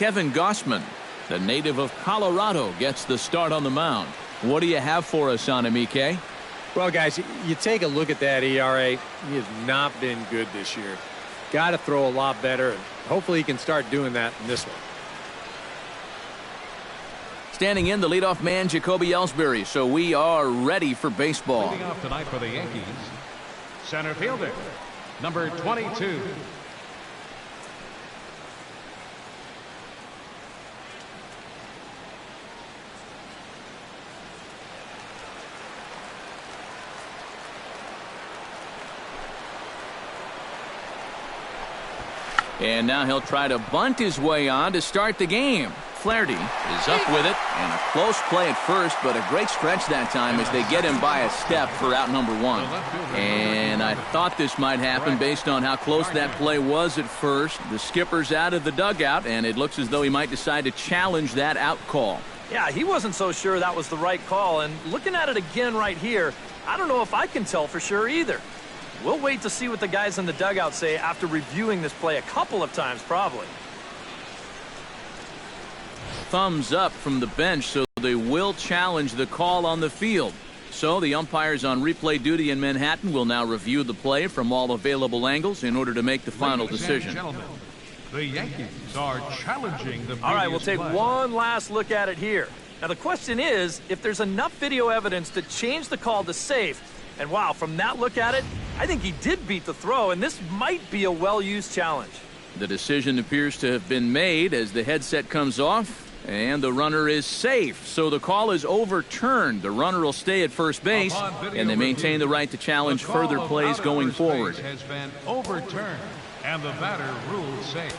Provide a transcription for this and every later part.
Kevin Gossman, the native of Colorado, gets the start on the mound. What do you have for us on him, EK? Well, guys, you take a look at that ERA. He has not been good this year. Got to throw a lot better, and hopefully he can start doing that in this one. Standing in, the leadoff man, Jacoby Ellsbury. So we are ready for baseball. Leading off tonight for the Yankees, center fielder, number 22. And now he'll try to bunt his way on to start the game. Flaherty is up with it, and a close play at first, but a great stretch that time as they get him by a step for out number one. And I thought this might happen based on how close that play was at first. The skipper's out of the dugout, and it looks as though he might decide to challenge that out call. Yeah, he wasn't so sure that was the right call, and looking at it again right here, I don't know if I can tell for sure either. We'll wait to see what the guys in the dugout say after reviewing this play a couple of times, probably. Thumbs up from the bench, so they will challenge the call on the field. So the umpires on replay duty in Manhattan will now review the play from all available angles in order to make the final decision. The Yankees are challenging the All right, we'll take one last look at it here. Now the question is, if there's enough video evidence to change the call to safe, and wow, from that look at it, I think he did beat the throw, and this might be a well-used challenge. The decision appears to have been made as the headset comes off, and the runner is safe. So the call is overturned. The runner will stay at first base, and they maintain the right to challenge further plays going forward. Has been overturned, and the batter ruled safe.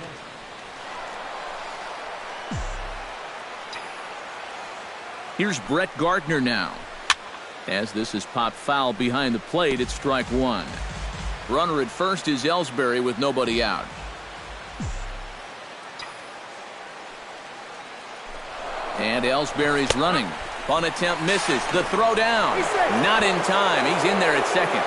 Here's Brett Gardner now. As this is popped foul behind the plate, it's strike one. Runner at first is Ellsbury with nobody out. And Ellsbury's running. Bunt attempt misses. The throw down. Not in time. He's in there at second.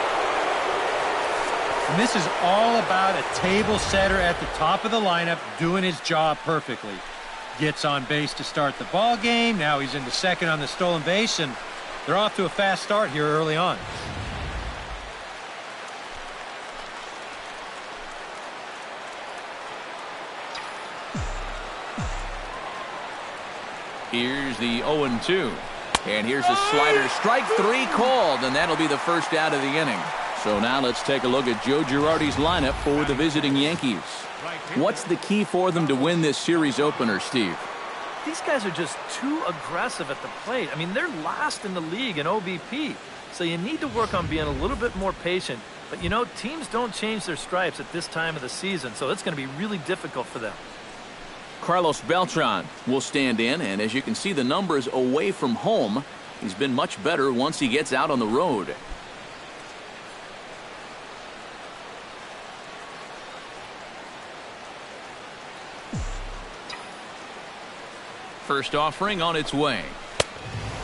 And this is all about a table setter at the top of the lineup doing his job perfectly. Gets on base to start the ball game. Now he's into second on the stolen base, and they're off to a fast start here early on. Here's the 0-2. And here's a slider. Strike three called, and that'll be the first out of the inning. So now let's take a look at Joe Girardi's lineup for the visiting Yankees. What's the key for them to win this series opener, Steve? These guys are just too aggressive at the plate. I mean, they're last in the league in OBP. So you need to work on being a little bit more patient. But, you know, teams don't change their stripes at this time of the season, so it's going to be really difficult for them. Carlos Beltran will stand in, and as you can see the numbers away from home, he's been much better once he gets out on the road. First offering on its way.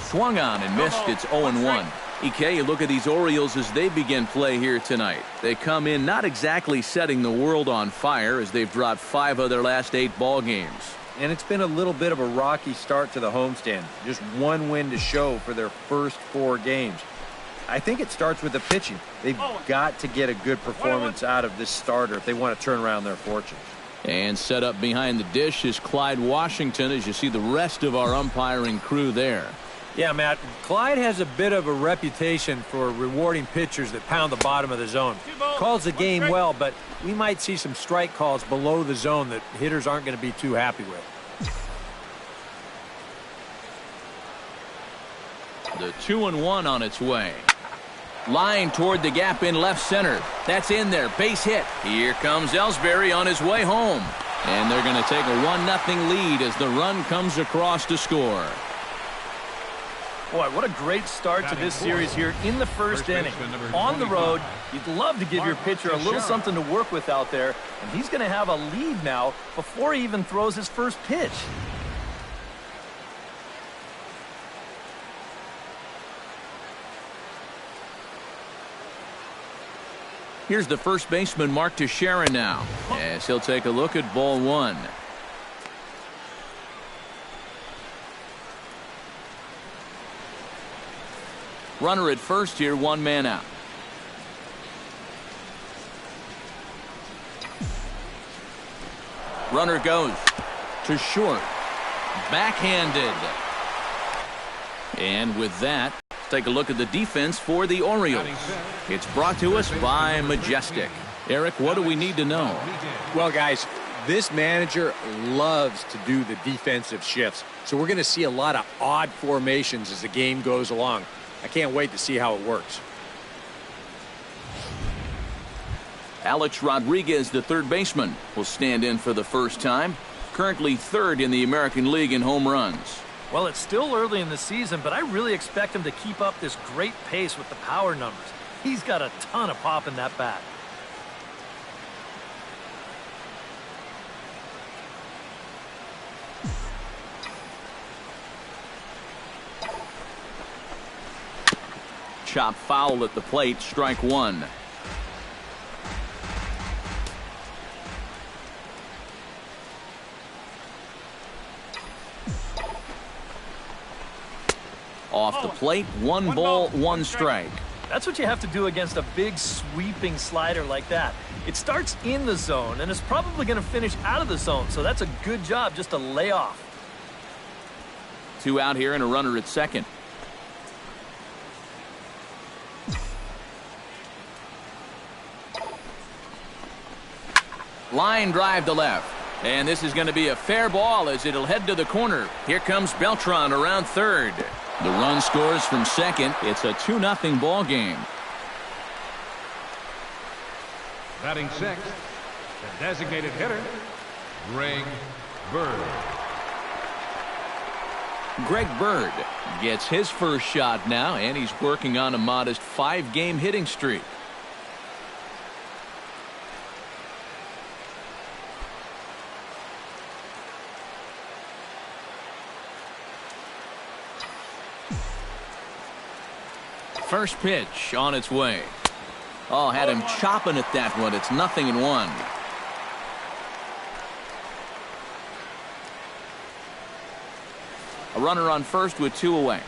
Swung on and missed. It's 0-1. EK, you look at these Orioles as they begin play here tonight. They come in not exactly setting the world on fire as they've dropped 5 of their last 8 ball games. And it's been a little bit of a rocky start to the homestand. Just one win to show for their first 4 games. I think it starts with the pitching. They've got to get a good performance out of this starter if they want to turn around their fortunes. And set up behind the dish is Clyde Washington as you see the rest of our umpiring crew there. Yeah, Matt, Clyde has a bit of a reputation for rewarding pitchers that pound the bottom of the zone. Calls the game well, but we might see some strike calls below the zone that hitters aren't going to be too happy with. The 2-1 on its way. Line toward the gap in left center. That's in there. Base hit. Here comes Ellsbury on his way home. And they're going to take a 1-0 lead as the run comes across to score. Boy, what a great start to this series here in the first inning. On the road, you'd love to give your pitcher a little something to work with out there, and he's going to have a lead now before he even throws his first pitch. Here's the first baseman, Mark Teixeira, now, as he'll take a look at ball 1. Runner at first here, one man out. Runner goes to short. Backhanded. And with that, take a look at the defense for the Orioles. It's brought to us by Majestic. Eric, what do we need to know? Well, guys, this manager loves to do the defensive shifts. So we're going to see a lot of odd formations as the game goes along. I can't wait to see how it works. Alex Rodriguez, the third baseman, will stand in for the first time. Currently third in the American League in home runs. Well, it's still early in the season, but I really expect him to keep up this great pace with the power numbers. He's got a ton of pop in that bat. Chop foul at the plate, strike one. Off the plate, one ball, one strike. That's what you have to do against a big sweeping slider like that. It starts in the zone, and it's probably going to finish out of the zone, so that's a good job just to lay off. Two out here and a runner at second. Line drive to left. And this is going to be a fair ball as it'll head to the corner. Here comes Beltran around third. The run scores from second. It's a 2-0 ball game. Batting sixth, the designated hitter, Greg Bird. Greg Bird gets his first shot now, and he's working on a modest 5-game hitting streak. First pitch on its way. Oh, had him chopping at that one. It's 0-1. A runner on first with two away.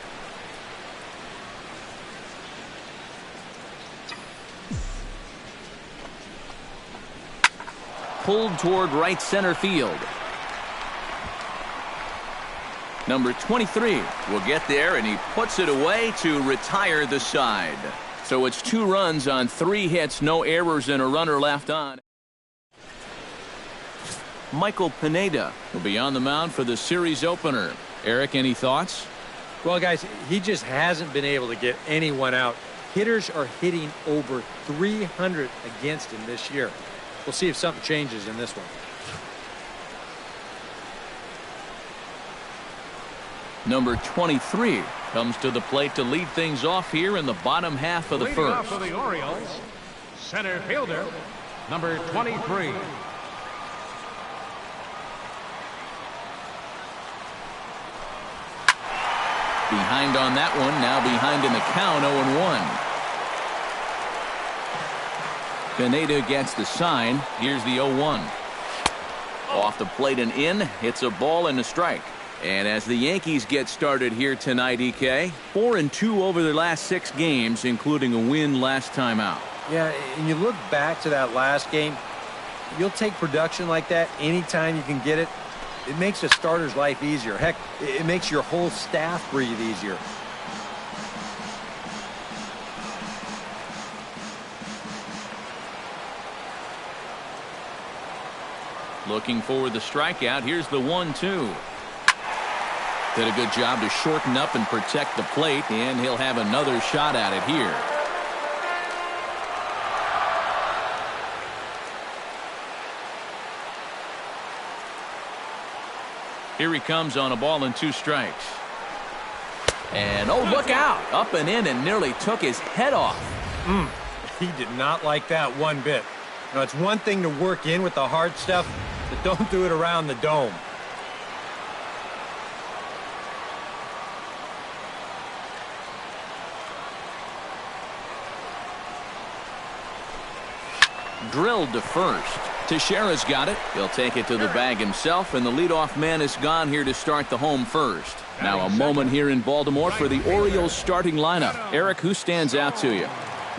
Pulled toward right center field. Number 23 will get there, and he puts it away to retire the side. So it's 2 runs on 3 hits, no errors, and a runner left on. Michael Pineda will be on the mound for the series opener. Eric, any thoughts? Well, guys, he just hasn't been able to get anyone out. Hitters are hitting over 300 against him this year. We'll see if something changes in this one. Number 23 comes to the plate to lead things off here in the bottom half of the Leading first. off for the Orioles, center fielder, number 23. Behind on that one, now behind in the count, 0-1. Pineda gets the sign. Here's the 0-1. Off the plate and in, hits a ball and a strike. And as the Yankees get started here tonight, EK, 4-2 over their last 6 games, including a win last time out. Yeah, and you look back to that last game, you'll take production like that anytime you can get it. It makes a starter's life easier. Heck, it makes your whole staff breathe easier. Looking for the strikeout. Here's the 1-2. Did a good job to shorten up and protect the plate, and he'll have another shot at it here. Here he comes on a ball and 2 strikes. And oh, look out! Up and in and nearly took his head off. He did not like that one bit. Now, it's one thing to work in with the hard stuff, but don't do it around the dome. Drilled to first. Teixeira's got it. He'll take it to the bag himself, and the leadoff man is gone here to start the home first. Now a moment here in Baltimore for the Orioles starting lineup. Eric, who stands out to you?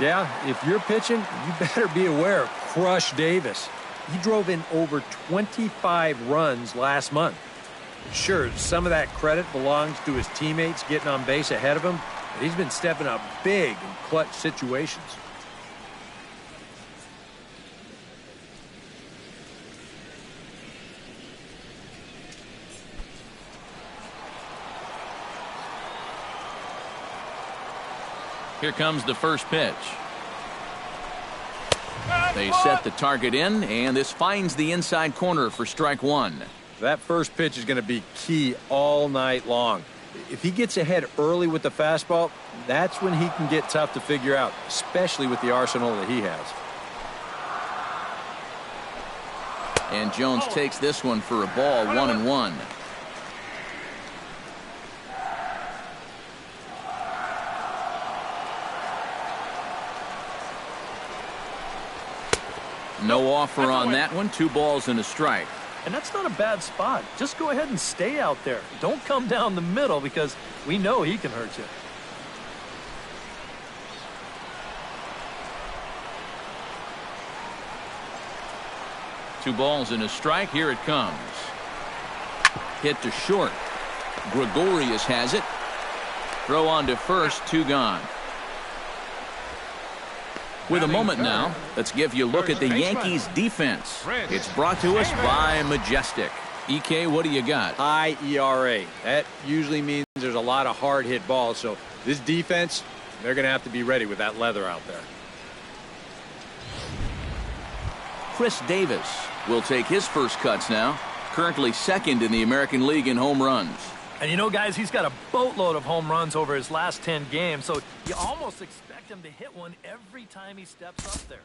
Yeah, if you're pitching, you better be aware of Crush Davis. He drove in over 25 runs last month. Sure, some of that credit belongs to his teammates getting on base ahead of him, but he's been stepping up big in clutch situations. Here comes the first pitch. They set the target in, and this finds the inside corner for strike one. That first pitch is going to be key all night long. If he gets ahead early with the fastball, that's when he can get tough to figure out, especially with the arsenal that he has. And Jones takes this one for a ball, 1-1. No offer on that one. 2 balls and a strike. And that's not a bad spot. Just go ahead and stay out there. Don't come down the middle because we know he can hurt you. Two balls and a strike. Here it comes. Hit to short. Gregorius has it. Throw on to first. 2 gone. With a moment now, let's give you a look at the Yankees defense. It's brought to us by Majestic. EK, what do you got? High ERA. That usually means there's a lot of hard hit balls. So this defense, they're going to have to be ready with that leather out there. Chris Davis will take his first cuts now. Currently second in the American League in home runs. And you know, guys, he's got a boatload of home runs over his last 10 games, so you almost expect him to hit one every time he steps up there.